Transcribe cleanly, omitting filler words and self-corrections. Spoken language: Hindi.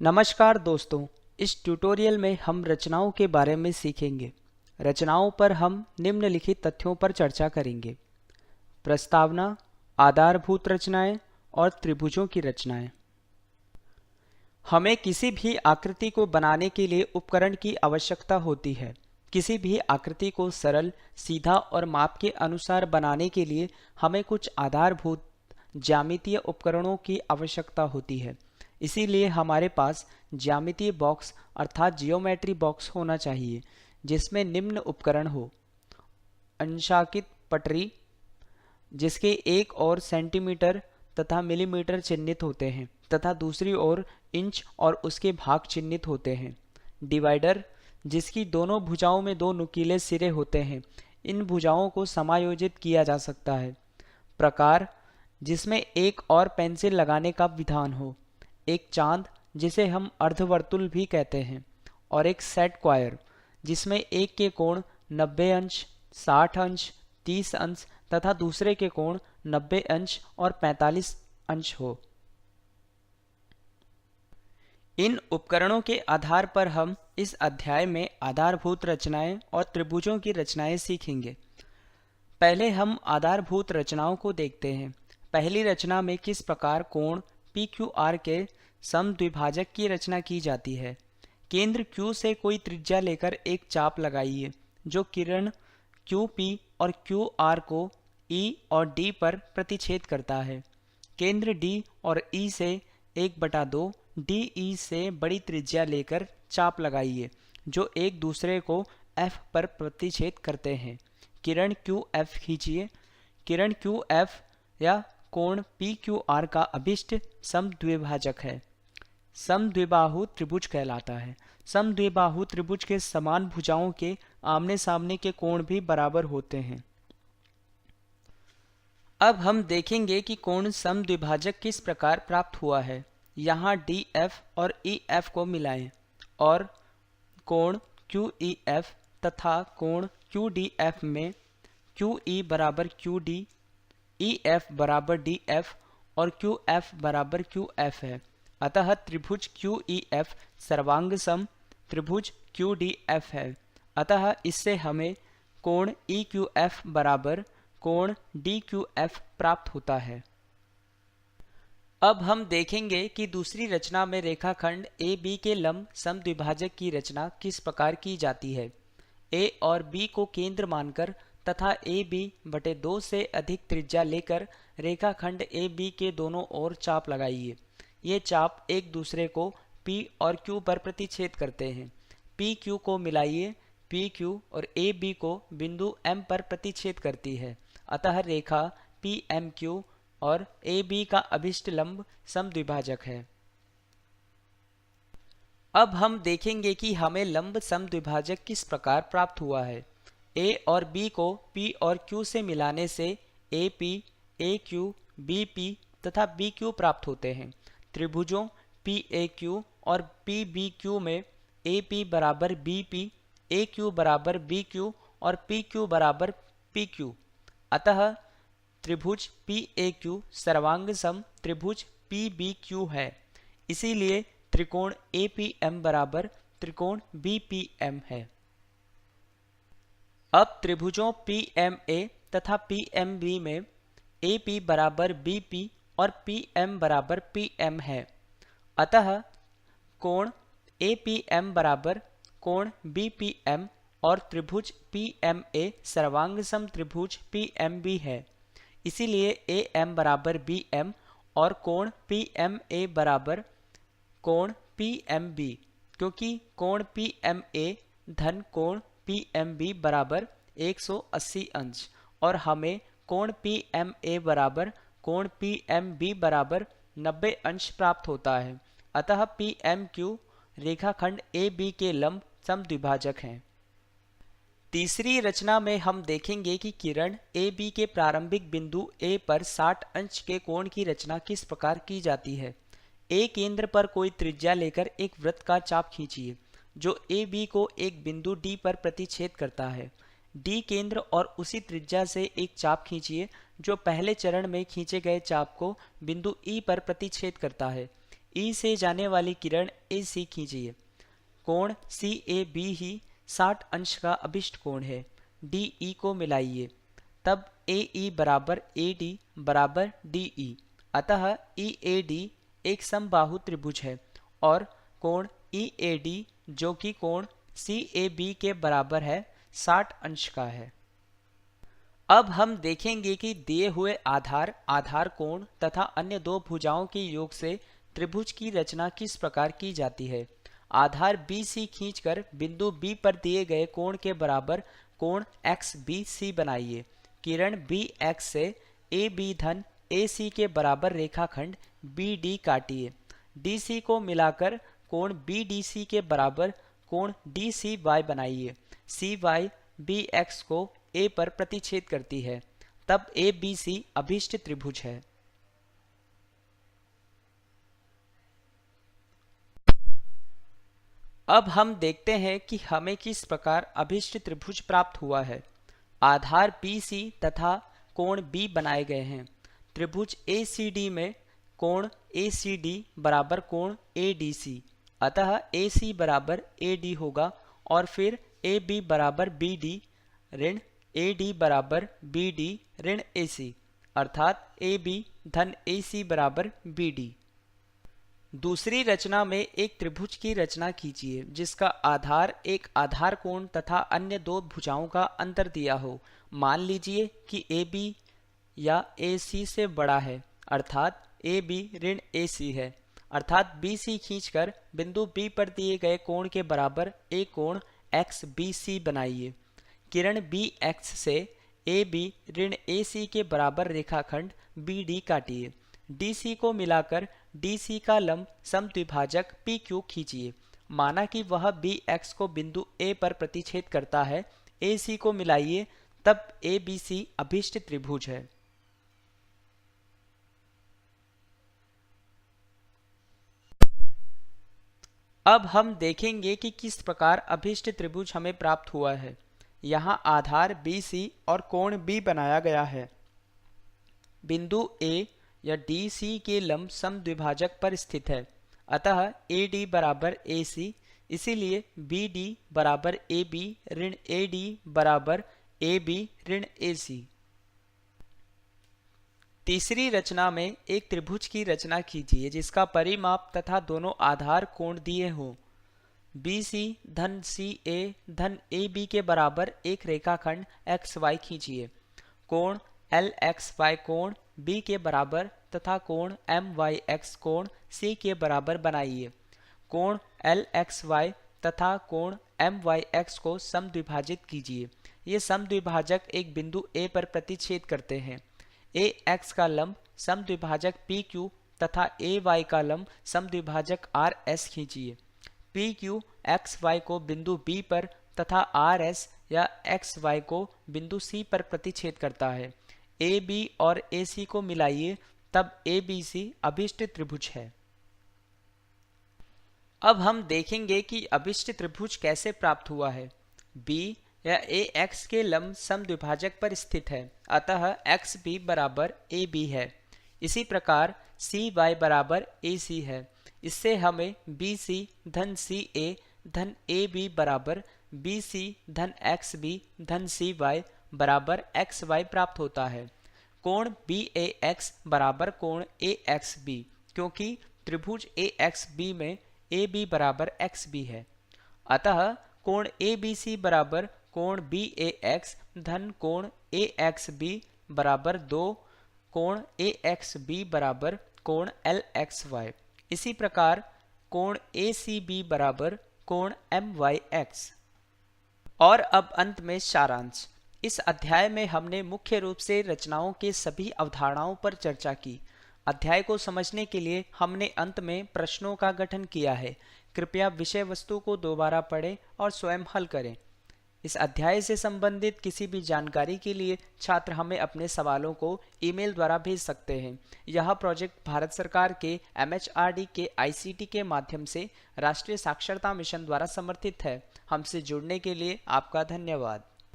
नमस्कार दोस्तों, इस ट्यूटोरियल में हम रचनाओं के बारे में सीखेंगे। रचनाओं पर हम निम्नलिखित तथ्यों पर चर्चा करेंगे। प्रस्तावना, आधारभूत रचनाएं और त्रिभुजों की रचनाएं। हमें किसी भी आकृति को बनाने के लिए उपकरण की आवश्यकता होती है। किसी भी आकृति को सरल, सीधा और माप के अनुसार बनाने के लिए हमें कुछ आधारभूत ज्यामितीय उपकरणों की आवश्यकता होती है। इसीलिए हमारे पास ज्यामितीय बॉक्स अर्थात जियोमेट्री बॉक्स होना चाहिए, जिसमें निम्न उपकरण हो। अंशांकित पटरी, जिसके एक ओर सेंटीमीटर तथा मिलीमीटर चिन्हित होते हैं तथा दूसरी ओर इंच और उसके भाग चिन्हित होते हैं। डिवाइडर, जिसकी दोनों भुजाओं में दो नुकीले सिरे होते हैं। इन भुजाओं को समायोजित किया जा सकता है। प्रकार, जिसमें एक और पेंसिल लगाने का विधान हो। एक चांद, जिसे हम अर्धवर्तुल भी कहते हैं। और एक सेट स्क्वायर, जिसमें एक के कोण 90 अंश, 60 अंश, 30 अंश तथा दूसरे के कोण 90 अंश और 45 अंश हो। इन उपकरणों के आधार पर हम इस अध्याय में आधारभूत रचनाएं और त्रिभुजों की रचनाएं सीखेंगे। पहले हम आधारभूत रचनाओं को देखते हैं। पहली रचना में किस प्रकार कोण PQR के समद्विभाजक की रचना की जाती है। केंद्र Q से कोई त्रिज्या लेकर एक चाप लगाइए जो किरण QP और QR को E और D पर प्रतिच्छेद करता है। केंद्र D और E से 1/2 DE से बड़ी त्रिज्या लेकर चाप लगाइए जो एक दूसरे को F पर प्रतिच्छेद करते हैं। किरण QF खींचिए। किरण QF या कोण PQR का अभिष्ट समद्विभाजक है। समद्विबाहु त्रिभुज कहलाता है। समद्विबाहु त्रिभुज के समान भुजाओं के आमने सामने के कोण भी बराबर होते हैं। अब हम देखेंगे कि कोण समद्विभाजक किस प्रकार प्राप्त हुआ है। यहाँ DF और EF को मिलाएं और कोण QEF तथा कोण QDF में QE बराबर QD, EF बराबर DF और QF बराबर QF है। अतः त्रिभुज QEF सर्वांगसम त्रिभुज QDF है। अतः इससे हमें कोण EQF बराबर कोण DQF प्राप्त होता है। अब हम देखेंगे कि दूसरी रचना में रेखाखंड AB के लंब समद्विभाजक की रचना किस प्रकार की जाती है। A और B को केंद्र मानकर तथा AB/2 से अधिक त्रिज्या लेकर रेखाखंड AB के दोनों ओर चाप लगाइए। ये चाप एक दूसरे को P और Q पर प्रतिच्छेद करते हैं। PQ को मिलाइए। PQ और AB को बिंदु M पर प्रतिच्छेद करती है। अतः रेखा PMQ और AB का अभिष्ट लंब समद्विभाजक है। अब हम देखेंगे कि हमें लंब समद्विभाजक किस प्रकार प्राप्त हुआ है। A और B को P और Q से मिलाने से AP, AQ, BP तथा BQ प्राप्त होते हैं। त्रिभुजों PAQ और PBQ में AP बराबर BP, AQ बराबर BQ और PQ बराबर PQ। अतः त्रिभुज PAQ सर्वांगसम त्रिभुज PBQ है। इसीलिए त्रिकोण APM बराबर त्रिकोण BPM है। अब त्रिभुजों PMA तथा PMB में AP बराबर BP और PM बराबर PM है। अतः कोण APM बराबर कोण BPM और त्रिभुज PMA सर्वांगसम त्रिभुज PMB है। इसीलिए AM बराबर BM और कोण PMA बराबर कोण PMB, क्योंकि कोण PMA धन कोण PMB बराबर 180 अंश और हमें कोण PMA बराबर कोण PMB बराबर 90 अंश प्राप्त होता है। अतः PMQ रेखाखंड AB के लंब समद्विभाजक हैं। तीसरी रचना में हम देखेंगे कि किरण AB के प्रारंभिक बिंदु A पर 60 अंश के कोण की रचना किस प्रकार की जाती है। A केंद्र पर कोई त्रिज्या लेकर एक वृत्त का चाप खींचिए जो AB को एक बिंदु D पर प्रतिच्छेद करता है। D केंद्र और उसी त्रिज्या से एक चाप खींचिए जो पहले चरण में खींचे गए चाप को बिंदु E पर प्रतिच्छेद करता है। ई से जाने वाली किरण AC खींचिए। कोण CAB ही 60 अंश का अभिष्ट कोण है। DE को मिलाइए, तब AE बराबर AD बराबर DE। अतः EAD एक समबाहु त्रिभुज है और कोण EAD जो कि कोण CAB के बराबर है 60 अंश का है। अब हम देखेंगे कि दिए हुए आधार कोण तथा अन्य दो भुजाओं के योग से त्रिभुज की रचना किस प्रकार की जाती है। आधार BC खींचकर बिंदु B पर दिए गए कोण के बराबर कोण XBC बनाइए। किरण BX से AB धन AC के बराबर रेखाखंड BD काटिए। DC को मिलाकर कोण BDC के बराबर कोण DCY बनाइए। CY BX को A पर प्रतिच्छेद करती है, तब ABC अभिष्ट त्रिभुज है। अब हम देखते हैं कि हमें किस प्रकार अभिष्ट त्रिभुज प्राप्त हुआ है। आधार BC तथा कोण B बनाए गए हैं। त्रिभुज ACD में कोण ACD बराबर कोण ADC, अतः AC बराबर AD होगा और फिर AB बराबर BD ऋण AD बराबर BD ऋण AC, अर्थात AB धन AC बराबर BD। दूसरी रचना में एक त्रिभुज की रचना कीजिए जिसका आधार एक आधार कोण तथा अन्य दो भुजाओं का अंतर दिया हो। मान लीजिए कि AB या AC से बड़ा है, अर्थात AB ऋण AC है, अर्थात BC खींचकर बिंदु B पर दिए गए कोण के बराबर एक कोण XBC बनाइए। किरण BX से AB ऋण AC के बराबर रेखाखंड BD काटिए। DC को मिलाकर DC का लंब समद्विभाजक PQ खींचिए। माना कि वह BX को बिंदु A पर प्रतिच्छेद करता है। AC को मिलाइए, तब ABC अभिष्ट त्रिभुज है। अब हम देखेंगे कि किस प्रकार अभिष्ट त्रिभुज हमें प्राप्त हुआ है। यहाँ आधार BC और कोण B बनाया गया है। बिंदु A या DC के लंब समद्विभाजक पर स्थित है, अतः AD बराबर AC, इसीलिए BD बराबर AB ऋण AD बराबर AB ऋण AC। तीसरी रचना में एक त्रिभुज की रचना कीजिए जिसका परिमाप तथा दोनों आधार कोण दिए हों। BC धन CA धन AB के बराबर एक रेखाखंड XY खींचिए। कोण LXY कोण B के बराबर तथा कोण MYX कोण C के बराबर बनाइए। कोण LXY तथा कोण MYX को समद्विभाजित कीजिए। ये समद्विभाजक एक बिंदु A पर प्रतिच्छेद करते हैं। AX का लंब समद्विभाजक PQ तथा AY का लंब समद्विभाजक RS खींचिए। PQ XY को बिंदु B पर तथा RS या XY को बिंदु C पर प्रतिच्छेद करता है। AB और AC को मिलाइए, तब ABC अभिष्ट त्रिभुज है। अब हम देखेंगे कि अभिष्ट त्रिभुज कैसे प्राप्त हुआ है। B या AX के लंब समद्विभाजक पर स्थित है, अतः XB बराबर AB है। इसी प्रकार CY बराबर AC है। इससे हमें BC धन CA धन AB बराबर BC धन XB धन CY बराबर XY प्राप्त होता है। कोण BAX बराबर कोण AXB, क्योंकि त्रिभुज AXB में AB बराबर XB है, अतः कोण ABC बराबर कोण BAX धन कोण AXB बराबर 2 कोण AXB बराबर कोण LXY। इसी प्रकार कोण ACB बराबर कोण MYX। और अब अंत में सारांश। इस अध्याय में हमने मुख्य रूप से रचनाओं के सभी अवधारणाओं पर चर्चा की। अध्याय को समझने के लिए हमने अंत में प्रश्नों का गठन किया है। कृपया विषय वस्तु को दोबारा पढ़ें और स्वयं हल करें। इस अध्याय से संबंधित किसी भी जानकारी के लिए छात्र हमें अपने सवालों को ईमेल द्वारा भेज सकते हैं। यह प्रोजेक्ट भारत सरकार के MHRD के ICT के माध्यम से राष्ट्रीय साक्षरता मिशन द्वारा समर्थित है। हमसे जुड़ने के लिए आपका धन्यवाद।